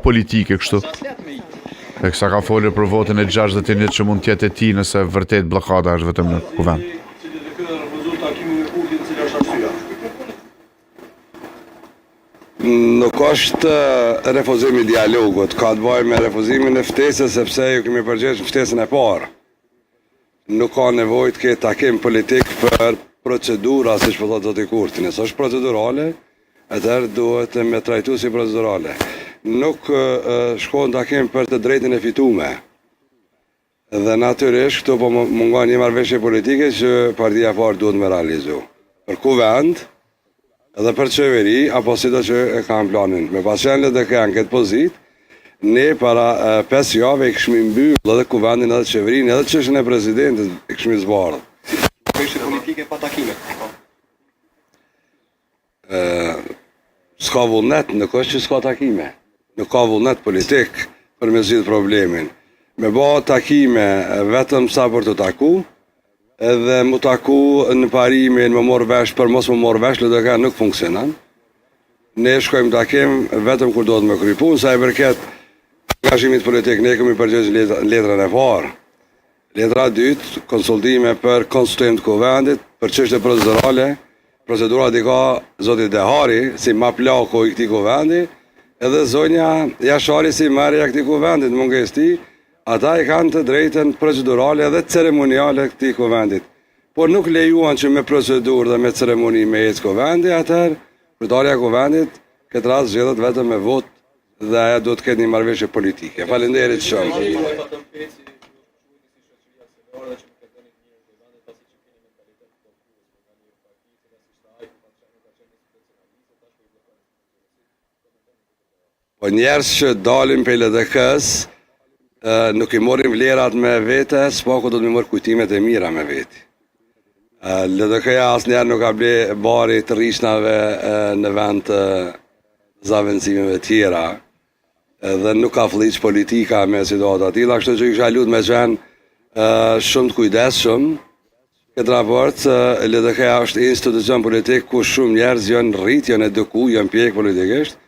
politike kështu. E kësa ka folur për votën e 61 që mund tjetë e ti nëse vërtet blokada është vetëm në kuvend. Nuk është refuzimi i dialogut, ka të bëjë me refuzimin e ftesës, sepse ju kemi përgjegjë ftesën e parë. Nuk ka nevojë të ketë takim politik për procedura, siç po thotë zoti Kurti. Nëse është procedurale, atëherë duhet me trajtu si procedurale. Nuk shkon takim për të drejtën e fituar. Dhe natyrisht këtu po mungon një marrëveshje politike që partia e parë duhet me realizu. Për kuvend, edhe për qeveri, apo si do që e kam planin. Me pasjenle dhe kanë këtë pozit, ne para 5 jave i këshmi mbyllë edhe kuvendin edhe qeverin, edhe qëshën e presidentit i këshmi zbardhë. Kështë politike pa takime? S'ka vullnet, nuk është që s'ka takime. Nuk ka vullnet politik për me zgjidh problemin. Me ba takime vetëm sa për të taku, edhe mu taku në parimin më morë vesh për mos më morë vesh, LDK nuk funksionan. Ne shkojmë takim vetëm kur do të me krypun, sa i përket angazhimit politik, ne kemi përgjegjë letrën e parë. Letra dytë, konsultime për konstituim të kuvendit, për çështje procedurale, procedura di ka zoti Dehari, si ma plako i këtij kuvendi, edhe zonja Jashari si marrja këtij kuvendit, munges ti, ata i kanë të drejtën procedurale dhe ceremoniale këtij kuvendit. Por nuk lejuan që me procedurë dhe me ceremoni me ecë kuvendi, atëherë kryetarja e kuvendit këtë rast zgjedhet vetëm me vot dhe ajo duhet të ketë një marrëveshje politike. Faleminderit shumë. Po njerës që dalim për LDK-s, nuk i morim vlerat me vete, s'paku do të më morë kujtimet e mira me veti. LDK-ja asë njerë nuk ka ble bari të rishnave në vend të zavendësimeve tjera, dhe nuk ka fliq politika me situata tila, kështu që i kësha lut me qenë shumë të kujdesshëm. Këtë raport, LDK-ja është institucion politik ku shumë njerëz janë rrit, janë eduku, janë pjek politikisht,